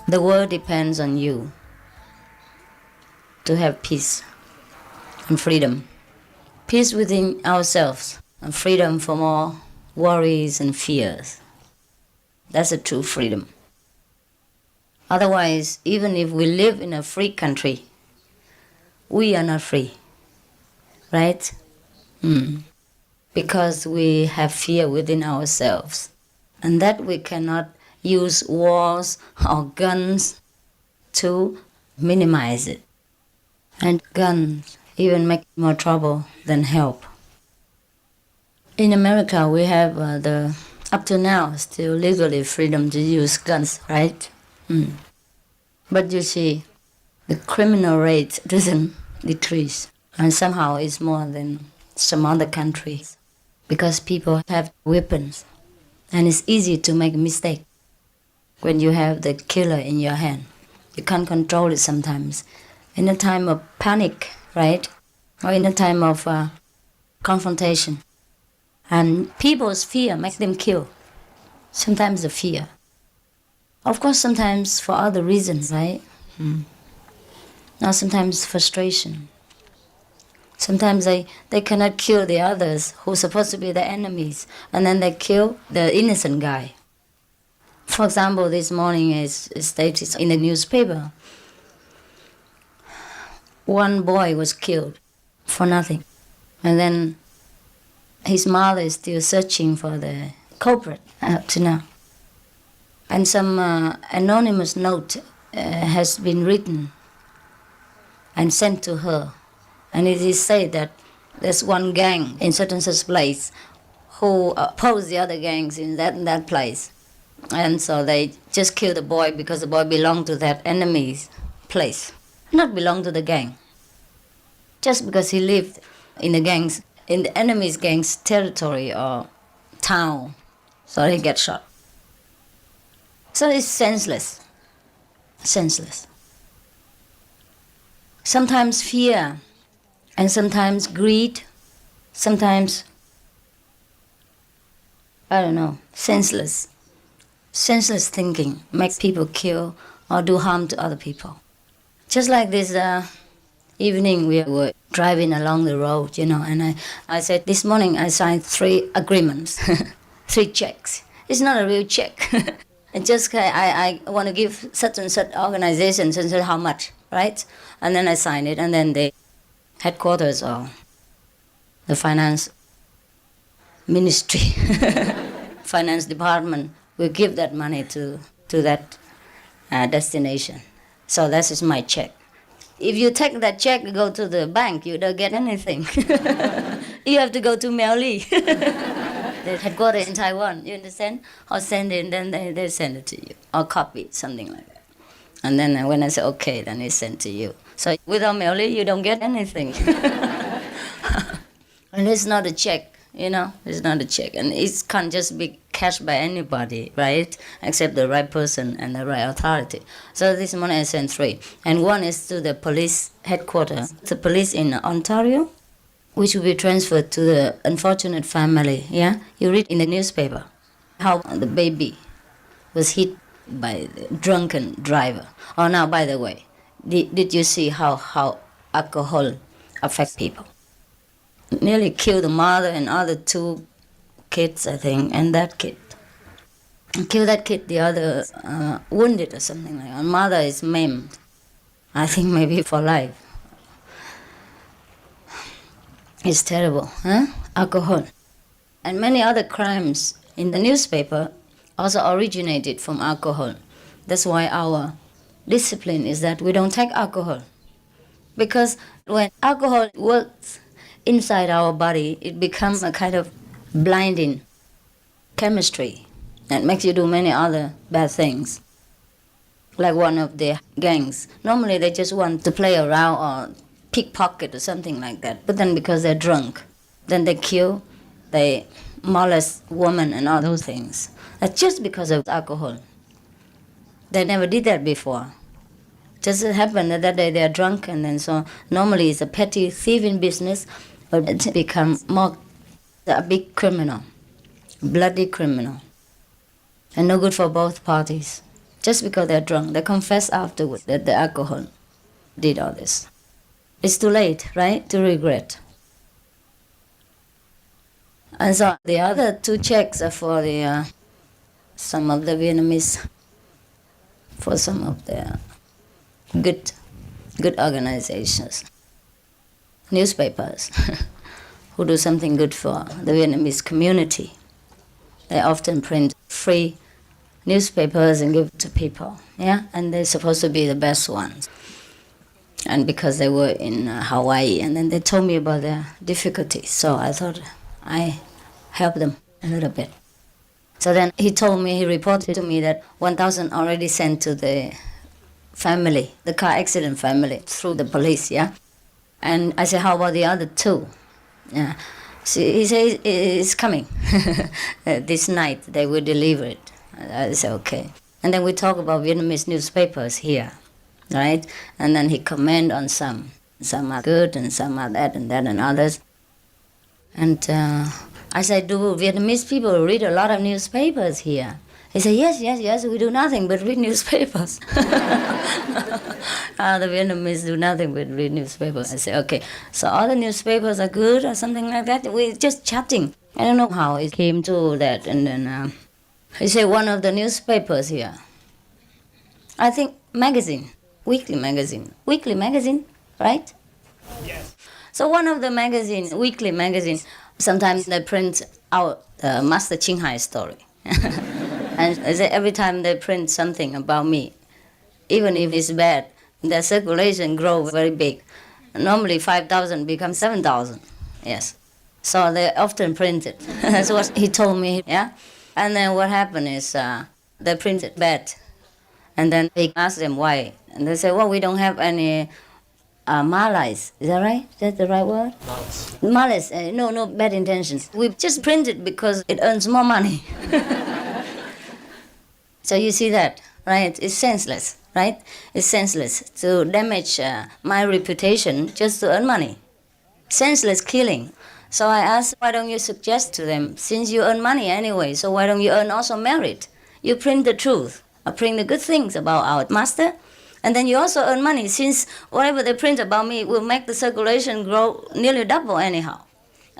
The world depends on you to have peace and freedom. Peace within ourselves and freedom from all worries and fears. That's a true freedom. Otherwise, even if we live in a free country, we are not free, right? Because we have fear within ourselves, and that we cannot use wars or guns to minimize it. And guns even make more trouble than help. In America, we have up to now, still legally freedom to use guns, right? But you see, the criminal rate doesn't decrease, and somehow it's more than some other countries, because people have weapons, and it's easy to make a mistake when you have the killer in your hand. You can't control it sometimes. In a time of panic, right? Or in a time of confrontation. And people's fear makes them kill. Sometimes the fear. Of course, sometimes for other reasons, right? Now sometimes frustration. Sometimes they cannot kill the others who's supposed to be the enemies, and then they kill the innocent guy. For example, this morning it stated in the newspaper, one boy was killed for nothing. And then his mother is still searching for the culprit up to now. And some anonymous note has been written and sent to her. And it is said that there's one gang in certain such place who oppose the other gangs in that place. And so they just killed the boy because the boy belonged to that enemy's place, not belong to the gang. Just because he lived in the enemy's gang's territory or town, so he gets shot. So it's senseless. Senseless. Sometimes fear, and sometimes greed, sometimes, I don't know, senseless. Senseless thinking makes people kill or do harm to other people. Just like this evening we were driving along the road, and I said, this morning I signed 3 agreements, 3 checks. It's not a real check. It's just I want to give such and such organizations and such how much, right? And then I signed it, and then the headquarters or the finance ministry, finance department will give that money to that destination. So that is my check. If you take that check and go to the bank, you don't get anything. You have to go to Miaoli, the headquarters in Taiwan, you understand? Or send it, then they send it to you. Or copy it, something like that. And then when I say okay, then it's sent to you. So without Miaoli, you don't get anything. And it's not a check, it's not a check. And it can't just be cashed by anybody, right? Except the right person and the right authority. So this morning I sent 3. And one is to the police headquarters, the police in Ontario, which will be transferred to the unfortunate family, yeah? You read in the newspaper how the baby was hit by the drunken driver. Oh, now, by the way, did you see how alcohol affects people? Nearly killed the mother and other 2 kids, I think, and that kid. Killed that kid, the other wounded or something like that. Mother is maimed. I think maybe for life. It's terrible, huh? Alcohol. And many other crimes in the newspaper also originated from alcohol. That's why our discipline is that we don't take alcohol. Because when alcohol works inside our body, it becomes a kind of blinding chemistry that makes you do many other bad things. Like one of the gangs. Normally they just want to play around or pickpocket or something like that. But then because they're drunk, then they kill, they molest women and all those things. That's just because of alcohol. They never did that before. Just happened that day they are drunk, and then so normally it's a petty thieving business, but it become more a big criminal, bloody criminal, and no good for both parties. just because they're drunk. They confess afterward that the alcohol did all this. It's too late, right, to regret. And so the other two checks are for the some of the Vietnamese, for some of the good organizations, newspapers, who do something good for the Vietnamese community. They often print free newspapers and give to people, yeah, and they're supposed to be the best ones. And because they were in Hawaii, and then they told me about their difficulties, so I thought I helped them a little bit. So then he reported to me that 1,000 already sent to the family, the car accident family, through the police, yeah? And I said, how about the other two? Yeah. So he said, it's coming. This night they will deliver it. I said, okay. And then we talk about Vietnamese newspapers here, right? And then he comment on some. Some are good and some are that and others. And I said, do Vietnamese people read a lot of newspapers here? He said, yes, we do nothing but read newspapers. The Vietnamese do nothing but read newspapers. I said, okay, so all the newspapers are good or something like that? We're just chatting. I don't know how it came to that. And then he said, one of the newspapers here, I think magazine, weekly magazine, right? Yes. So one of the weekly magazine, sometimes they print out the Master Ching Hai story. And every time they print something about me, even if it's bad, the circulation grows very big. Normally 5,000 becomes 7,000, yes. So they often print it. That's what he told me, yeah. And then what happened is they printed bad. And then he asked them why. And they said, well, we don't have any malice. Is that right? Is that the right word? Malice. No bad intentions. We just print it because it earns more money. So you see that, right? It's senseless, right? It's senseless to damage my reputation just to earn money. Senseless killing. So I asked, why don't you suggest to them, since you earn money anyway, so why don't you earn also merit? You print the truth, or print the good things about our master, and then you also earn money, since whatever they print about me will make the circulation grow nearly double anyhow,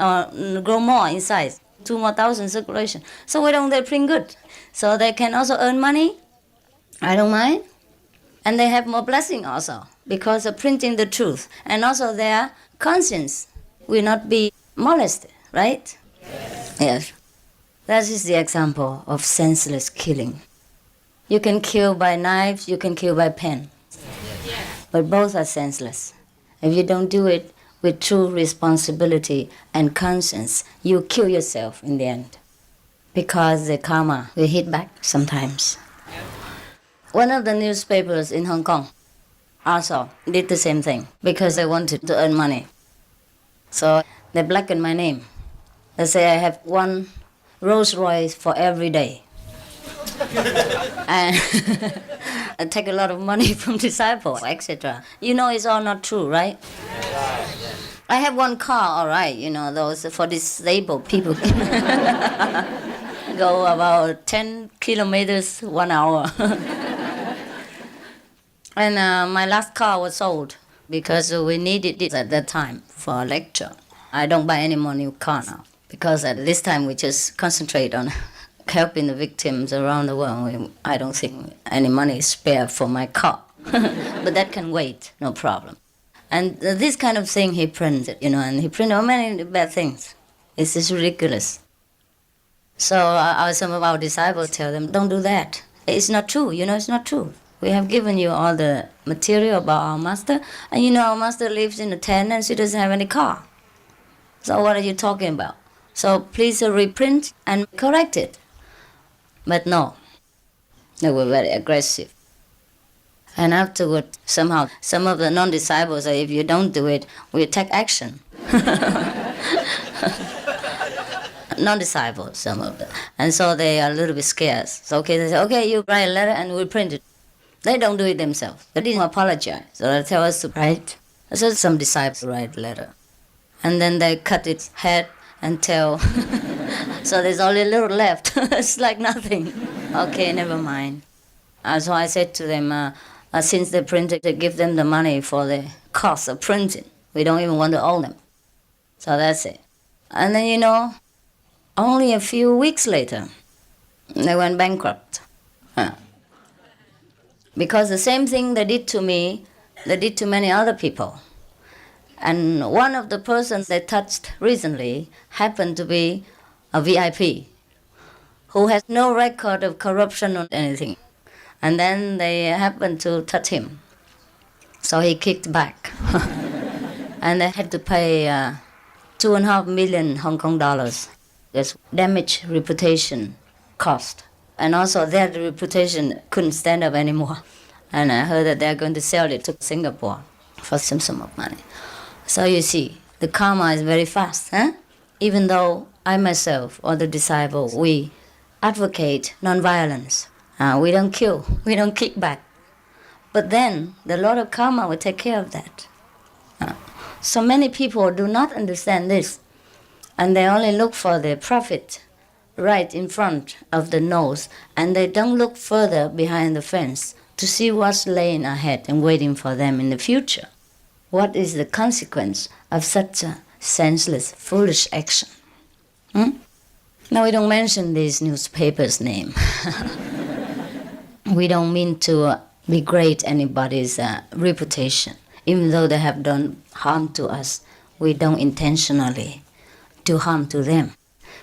or grow more in size, 2,000 circulation. So why don't they print good? So they can also earn money. I don't mind. And they have more blessing also because of printing the truth. And also their conscience will not be molested, right? Yes. That is the example of senseless killing. You can kill by knives, you can kill by pen. But both are senseless. If you don't do it with true responsibility and conscience, you kill yourself in the end. Because the karma will hit back sometimes. One of the newspapers in Hong Kong also did the same thing because they wanted to earn money. So they blackened my name. They say I have one Rolls Royce for every day. And I take a lot of money from disciples, etc. You know it's all not true, right? I have one car, all right, those for disabled people. Go about 10 kilometers 1 hour. And my last car was sold because we needed it at that time for a lecture. I don't buy any more new car now because at this time we just concentrate on helping the victims around the world. I don't think any money is spare for my car. But that can wait, no problem. And this kind of thing he printed, and he printed many bad things. It's just ridiculous. So some of our disciples tell them, don't do that. It's not true, it's not true. We have given you all the material about our master, and our master lives in a tent and she doesn't have any car. So what are you talking about? So please reprint and correct it. But no, they were very aggressive. And afterward, somehow, some of the non-disciples say, if you don't do it, we'll take action. Non-disciples, some of them. And so they are a little bit scared. So they say, okay, you write a letter and we'll print it. They don't do it themselves. They didn't apologize. So they tell us to write. So some disciples write a letter. And then they cut its head and tail. So there's only a little left. It's like nothing. Okay, never mind. So I said to them, since they printed, they give them the money for the cost of printing. We don't even want to owe them. So that's it. And then, only a few weeks later, they went bankrupt. Because the same thing they did to me, they did to many other people. And one of the persons they touched recently happened to be a VIP who has no record of corruption or anything. And then they happened to touch him. So he kicked back. And they had to pay 2.5 million Hong Kong dollars. That's damage reputation cost. And also their reputation couldn't stand up anymore. And I heard that they're going to sell it to Singapore for some sum of money. So you see, the karma is very fast. Even though I myself or the disciple, we advocate nonviolence. We don't kill, we don't kick back. But then the Lord of Karma will take care of that. So many people do not understand this, and they only look for the profit right in front of the nose, and they don't look further behind the fence to see what's laying ahead and waiting for them in the future. What is the consequence of such a senseless, foolish action? Now, we don't mention these newspapers' name. We don't mean to degrade anybody's reputation. Even though they have done harm to us, we don't intentionally do harm to them.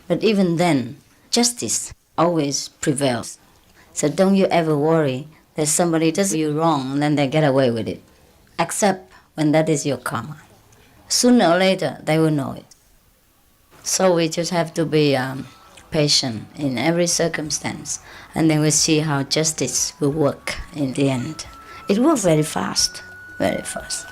But even then, justice always prevails. So don't you ever worry that somebody does you wrong and then they get away with it. Accept when that is your karma. Sooner or later, they will know it. So we just have to be patient in every circumstance, and then we'll see how justice will work in the end. It works very fast, very fast.